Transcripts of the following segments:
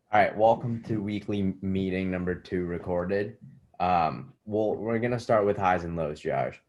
All right, welcome to weekly meeting number 2 recorded. We're gonna start with highs and lows, Josh.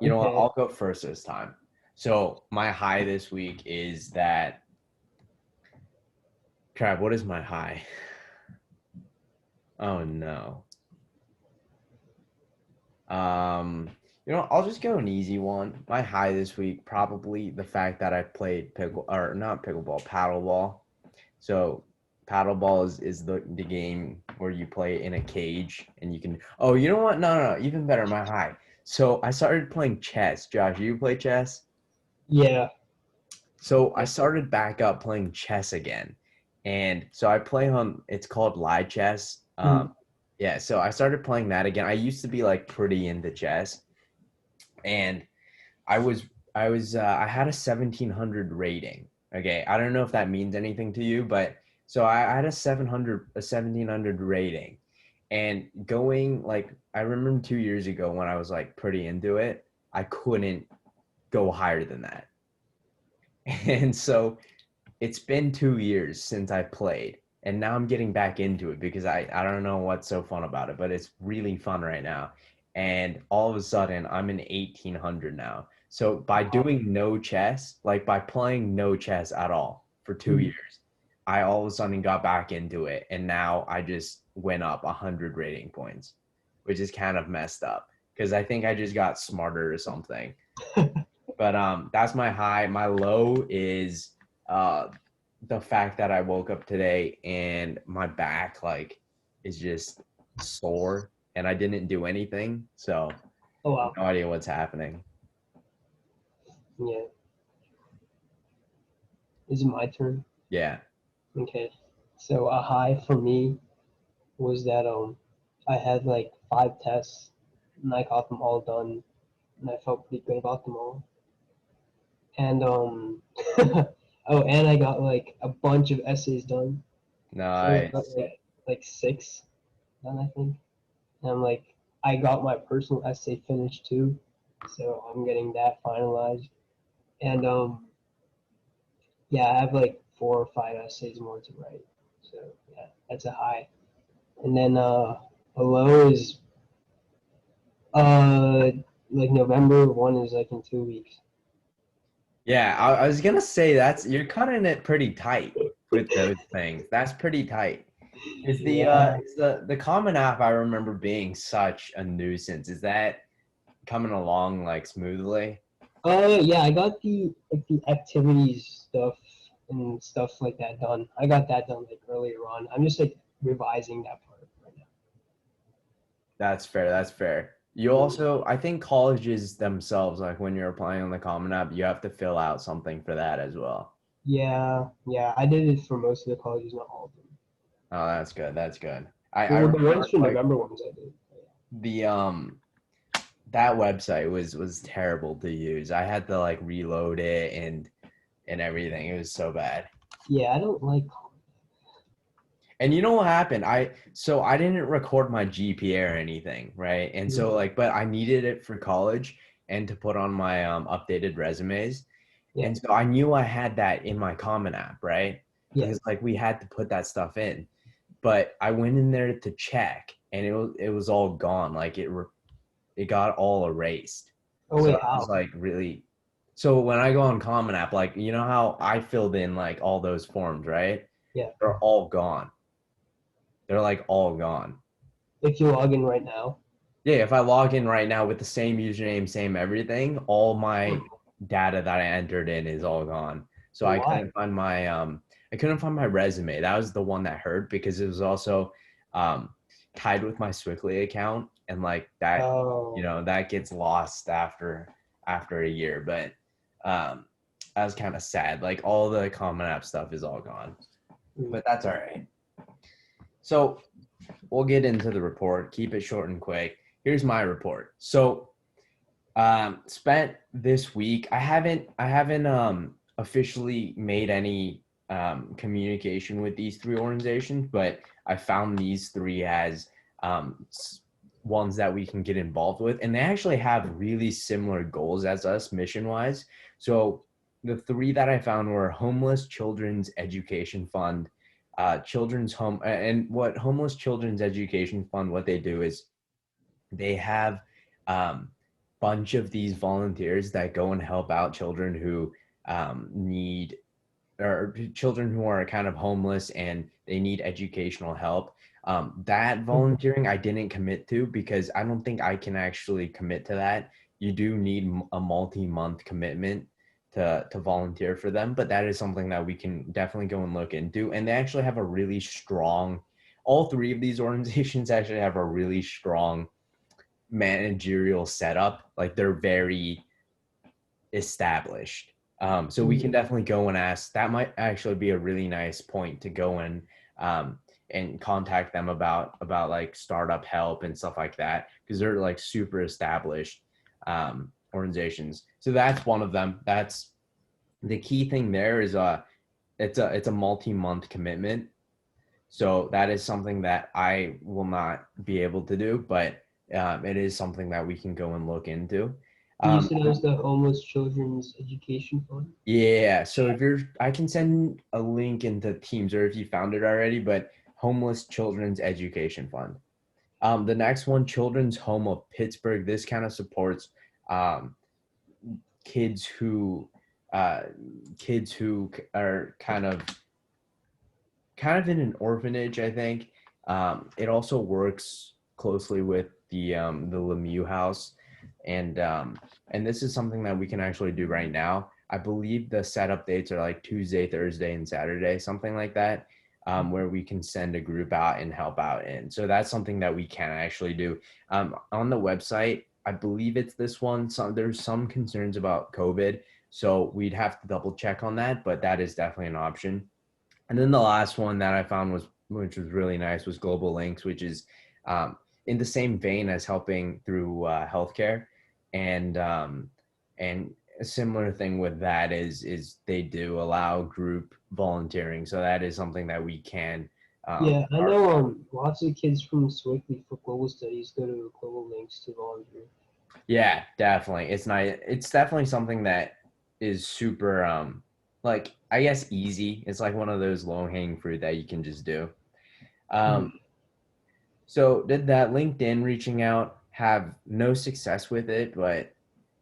You know what? Okay. I'll go first this time. So my high this week is that. Crap, what is my high? Oh no. Um, I'll just go an easy one. My high this week probably the fact that I played not pickleball, paddleball. So paddleball is the game where you play in a cage and you can. Oh, you know what? No, even better. My high. So I started playing chess. Josh, you play chess? Yeah. So I Yeah. started back up playing chess again, and so I play on. It's called live chess. Mhm. Yeah. So I started playing that again. I used to be like pretty into chess, and I was I had a 1700 rating. Okay, I don't know if that means anything to you, but so I had a 1700 rating, and going like I remember 2 years ago when I was like pretty into it, I couldn't go higher than that, and so it's been 2 years since I played, and now I'm getting back into it because I don't know what's so fun about it, but it's really fun right now. And all of a sudden, I'm in 1800 now. So by Wow. doing no chess, like by playing no chess at all for two Mhm. years, I all of a sudden got back into it, and now I just went up 100 rating points, which is kind of messed up because I think I just got smarter or something. But that's my high. My low is uh the fact that I woke up today and my back like is just sore and I didn't do anything. So Oh wow. no idea what's happening. Yeah. Is it my turn? Yeah. Okay. So a high for me was that I had like 5 tests and I got them all done and I felt pretty good about them all. And oh, and I got like a bunch of essays done. I think I got Nice. like 6 done, I think. And I'm like I got my personal essay finished too. So I'm getting that finalized. And yeah, I have like 4 or 5 essays more to write. So yeah, that's a high. And then a low is uh like November. One is like in 2 weeks. Yeah, I was gonna say that's you're cutting it pretty tight with those things. That's pretty tight. Yeah. Is the Common App I remember being such a nuisance. Is that coming along like smoothly? Yeah, I got the activities stuff and stuff like that done. I got that done like earlier on. I'm just like revising that part right now. That's fair. That's fair. You Mm. also, I think colleges themselves, like when you're applying on the Common App, you have to fill out something for that as well. Yeah, yeah. I did it for most of the colleges, not all of them. Oh, that's good. That's good. I Well, the ones remember for like November ones I did. the that website was terrible to use. I had to like reload it and everything. It was so bad. Yeah, I don't like. And you know what happened? I didn't record my GPA or anything, right? And so Mm. like, but I needed it for college and to put on my updated resumes. Yeah, And so I knew I had that in my Common App, right? yeah. Because like we had to put that stuff in. But I went in there to check and it was all gone. Like it got all erased. Oh So wait, I was how? like really so when I go on Common App, like you know how I filled in like all those forms, right? Yeah. They're all gone. They're like all gone. If you log in right now. Yeah, if I log in right now with the same username, same everything, all Hmm. my data that I entered in is all gone. So Why? I couldn't find my resume. That was the one that hurt because it was also um tied with my Swickly account and like that, Oh. that gets lost after a year. But I was kind of sad. Like all the Common App stuff is all gone. Hmm. But that's all right. So we'll get into the report. Keep it short and quick. Here's my report. So spent this week. I haven't officially made any communication with these three organizations, but I found these three as um, ones that we can get involved with, and they actually have really similar goals as us mission wise. So the three that I found were Homeless Children's Education Fund, children's home, and what Homeless Children's Education Fund, what they do is they have bunch of these volunteers that go and help out children who need, or children who are kind of homeless and they need educational help. That volunteering I didn't commit to because I don't think I can actually commit to that. You do need a multi-month commitment to volunteer for them, but that is something that we can definitely go and look into. And they actually have a really strong, all three of these organizations actually have a really strong managerial setup. Like they're very established. So we can definitely go and ask. That might actually be a really nice point to go and contact them about like startup help and stuff like that, because they're like super established organizations. So that's one of them. That's the key thing there is it's a multi-month commitment. So that is something that I will not be able to do, but it is something that we can go and look into. You said it was the Homeless Children's Education Fund? Yeah, so I can send a link into Teams, or if you found it already, but Homeless Children's Education Fund. The next one, Children's Home of Pittsburgh. This kind of supports kids who are kind of in an orphanage, I think. It also works closely with the Lemieux House, and this is something that we can actually do right now. I believe the setup dates are like Tuesday, Thursday, and Saturday, something like that, where we can send a group out and help out. And so that's something that we can actually do. On the website, I believe it's this one. There's some concerns about COVID, so we'd have to double check on that, but that is definitely an option. And then the last one that I found which was really nice, was Global Links, which is in the same vein as helping through healthcare, and a similar thing with that is they do allow group volunteering, so that is something that we can. Yeah, I know lots of kids from Swickley for global studies go to Global Links to volunteer. Yeah, definitely. It's nice. It's definitely something that is super like, I guess, easy. It's like one of those low hanging fruit that you can just do. So did that LinkedIn reaching out have no success with it? But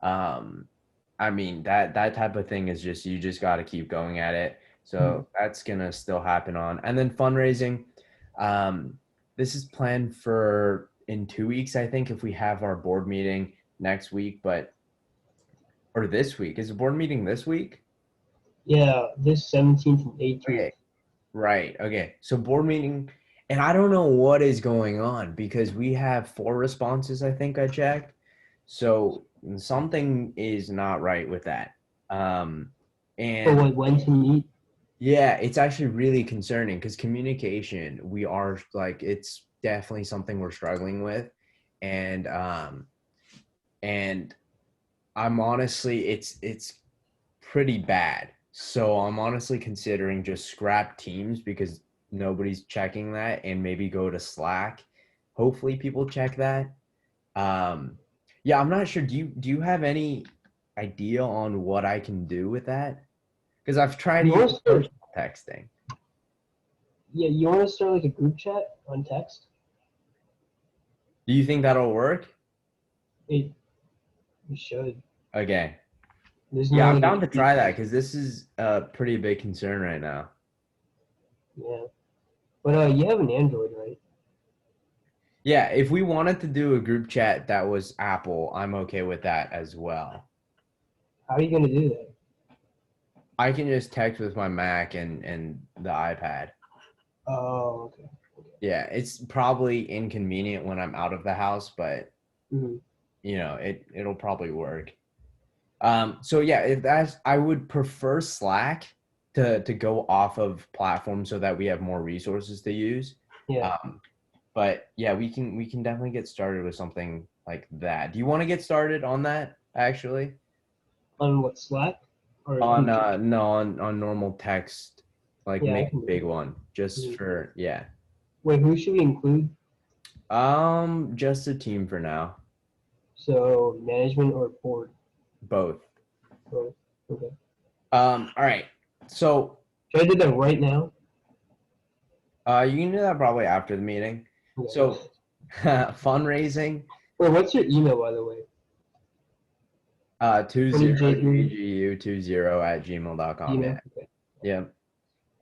I mean, that type of thing is just, you just got to keep going at it. So that's gonna still happen on. And then fundraising, this is planned for in 2 weeks, I think, if we have our board meeting next week, or this week. Is the board meeting this week? Yeah, this 17th and 18th. Okay. Right. Okay. So board meeting, and I don't know what is going on because we have 4 responses, I think I checked. So something is not right with that. And when to meet? yeah, it's actually really concerning because communication, we are like, it's definitely something we're struggling with. And I'm honestly, it's pretty bad. So I'm honestly considering just scrap Teams because nobody's checking that, and maybe go to Slack. Hopefully people check that. Yeah, I'm not sure. Do you have any idea on what I can do with that? Because I've tried to use personal texting. Yeah, you want to start like a group chat on text? Do you think that'll work? You should. Okay. There's Yeah, no, I'm like, down to try that because this is a pretty big concern right now. Yeah, but you have an Android, right? Yeah, if we wanted to do a group chat that was Apple, I'm okay with that as well. How are you gonna do that? I can just text with my Mac and the iPad. Oh, okay. Yeah, it's probably inconvenient when I'm out of the house, but Mm-hmm. It'll probably work. So yeah, if that's, I would prefer Slack to go off of platform so that we have more resources to use. Yeah. But yeah, we can definitely get started with something like that. Do you want to get started on that actually? On what, Slack? Or On group chat? no, on normal text, like Yeah, I make a can do big that. one just Mhm. for, yeah. Wait, who should we include? Just a team for now. So management or board? Both. Both. Okay. All right. So Should I do that right now? You can do that probably after the meeting. Okay. So fundraising, Wait, what's your email, by the way? 20 20J3 ggu20 at gmail.com. Yeah. email. Okay. Yeah.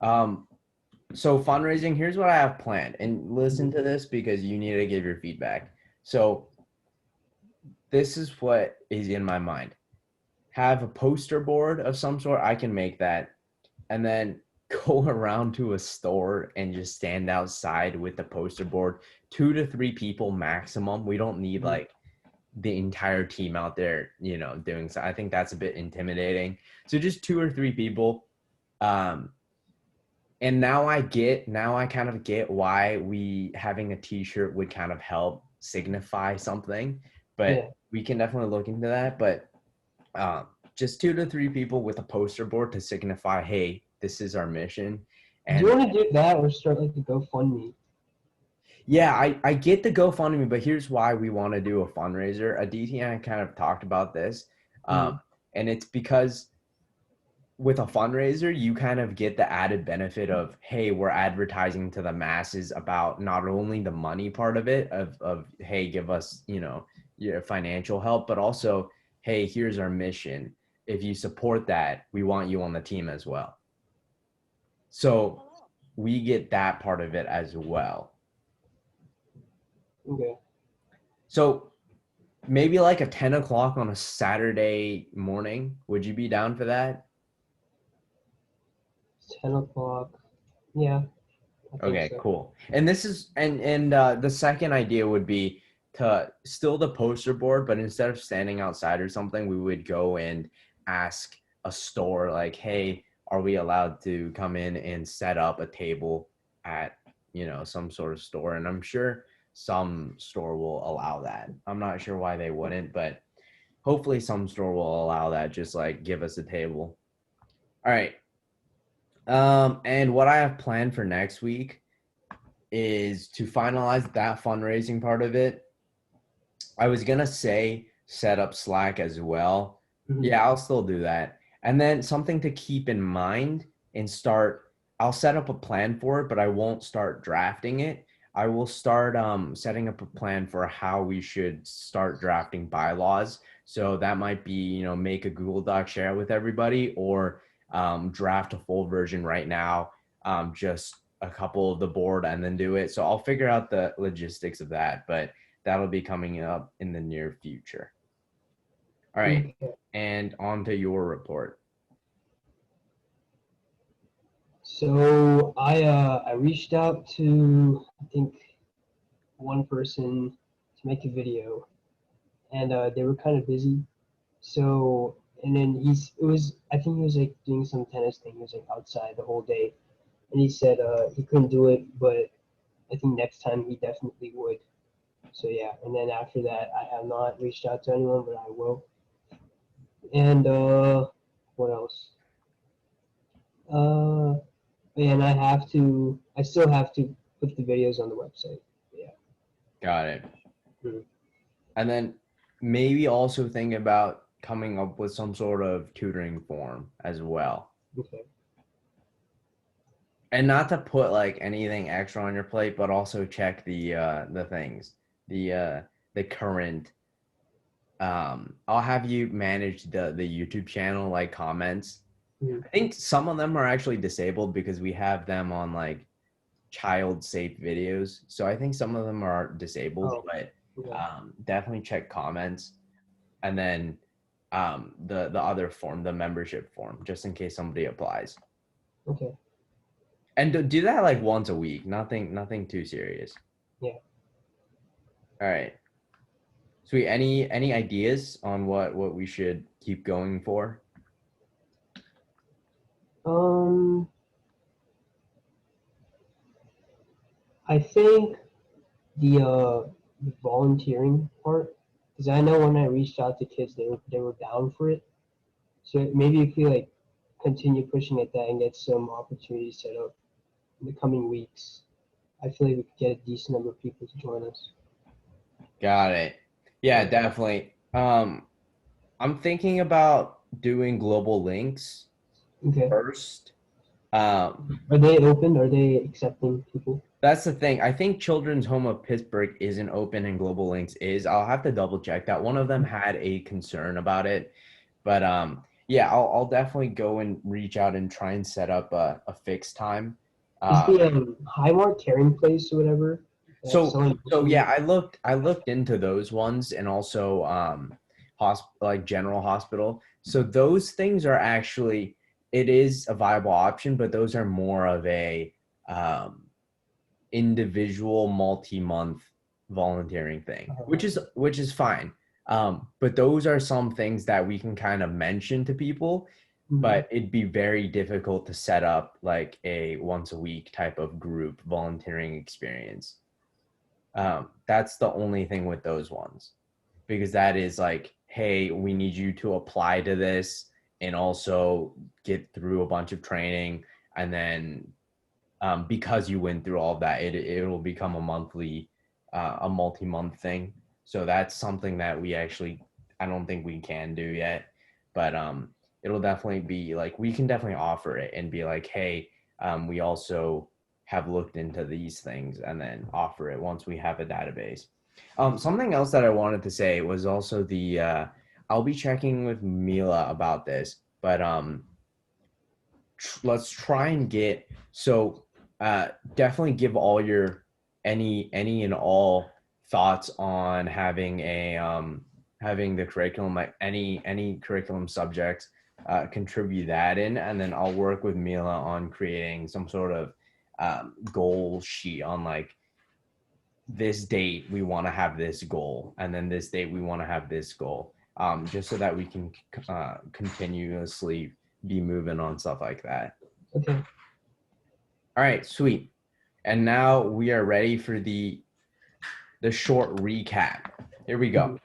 Um, so fundraising, here's what I have planned. And listen to this because you need to give your feedback. So this is what is in my mind. Have a poster board of some sort. I can make that. And then go around to a store and just stand outside with the poster board. 2 to 3 people maximum. We don't need like the entire team out there, doing so. I think that's a bit intimidating. So just 2 or 3 people. And now I kind of get why we having a t-shirt would kind of help signify something, but Yeah. we can definitely look into that. But just 2 to 3 people with a poster board to signify, hey, this is our mission. Do you And want to do that or start like a GoFundMe? yeah, I get the GoFundMe, but here's why we want to do a fundraiser. Aditi and I kind of talked about this, Mm. and it's because with a fundraiser, you kind of get the added benefit of, hey, we're advertising to the masses about not only the money part of it, of hey, give us, your financial help, but also, hey, here's our mission. If you support that, we want you on the team as well. So we get that part of it as well. Okay. So maybe like a 10 o'clock on a Saturday morning. Would you be down for that? 10 o'clock. Yeah, I think Okay, so. cool. And this is and the second idea would be to still the poster board, but instead of standing outside or something, we would go and ask a store like, hey, are we allowed to come in and set up a table at, some sort of store? And I'm sure some store will allow that. I'm not sure why they wouldn't, but hopefully some store will allow that. Just like give us a table. All right. And what I have planned for next week is to finalize that fundraising part of it. I was gonna say set up Slack as well. Mhm. Yeah, I'll still do that. And then something to keep in mind and start, I'll set up a plan for it, but I won't start drafting it. I will start setting up a plan for how we should start drafting bylaws. So that might be, make a Google Doc, share it with everybody, or draft a full version right now, just a couple of the board and then do it. So I'll figure out the logistics of that, but that'll be coming up in the near future. All right. Okay. And on to your report. So I reached out to I think one person to make a video, and they were kind of busy. So and then I think he was like doing some tennis thing. He was like outside the whole day, and he said he couldn't do it, but I think next time he definitely would. So yeah, and then after that, I have not reached out to anyone, but I will. And what else? Uh, and I still have to put the videos on the website. Yeah. Got it. Mhm. And then maybe also think about coming up with some sort of tutoring form as well. Okay. And not to put like anything extra on your plate, but also check the things, the current. I'll have you manage the YouTube channel, like comments. Mhm. I think some of them are actually disabled because we have them on like child safe videos. So I think some of them are disabled, Oh, but okay. definitely check comments. And then the other form, the membership form, just in case somebody applies. Okay. And do that like once a week. Nothing too serious. Yeah. All right. Sweet. Any ideas on what we should keep going for? Um, I think the volunteering part, because I know when I reached out to kids, they were down for it. So maybe if we like continue pushing at that and get some opportunities set up in the coming weeks, I feel like we could get a decent number of people to join us. Got it. Yeah, definitely. I'm thinking about doing global links Okay. first. Are they open? Are they accepting people? That's the thing. I think Children's Home of Pittsburgh isn't open and Global Links is. I'll have to double check that. One of them had a concern about it, but yeah, I'll definitely go and reach out and try and set up a fixed time. Is Uh, the Highmark Caring Place or whatever selling so groceries? yeah, I looked into those ones and also like General Hospital. So those things are actually it is a viable option, but those are more of a um individual multi-month volunteering thing, which is fine. But those are some things that we can kind of mention to people, Mhm. but it'd be very difficult to set up like a once a week type of group volunteering experience. That's the only thing with those ones, because that is like, hey, we need you to apply to this and also get through a bunch of training, and then because you went through all of that, it will become a multi-month thing. So that's something that I don't think we can do yet, but it'll definitely be like we can definitely offer it and be like, hey, we also have looked into these things, and then offer it once we have a database. Something else that I wanted to say was also I'll be checking with Mila about this, but let's try and get so definitely give all your any and all thoughts on having the curriculum, like any curriculum subjects, contribute that in, and then I'll work with Mila on creating some sort of goal sheet on like this date we want to have this goal, and then this date we want to have this goal, just so that we can continuously be moving on stuff like that. Okay. All right, sweet. And now we are ready for the short recap. Here we go. Mhm.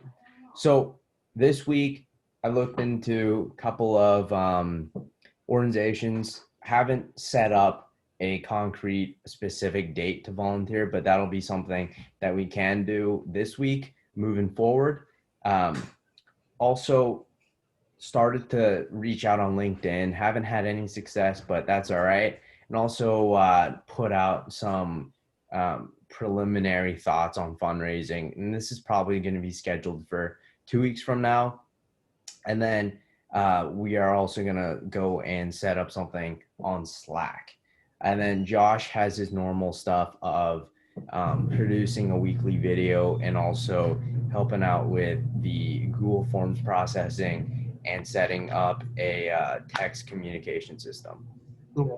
So this week I looked into a couple of organizations. Haven't set up a concrete specific date to volunteer, but that'll be something that we can do this week moving forward. Um, Also started to reach out on LinkedIn. Haven't had any success, but that's all right. And also put out some preliminary thoughts on fundraising. And this is probably going to be scheduled for 2 weeks from now. And then we are also going to go and set up something on Slack. And then Josh has his normal stuff of producing a weekly video and also helping out with the Google Forms processing and setting up a text communication system. Okay.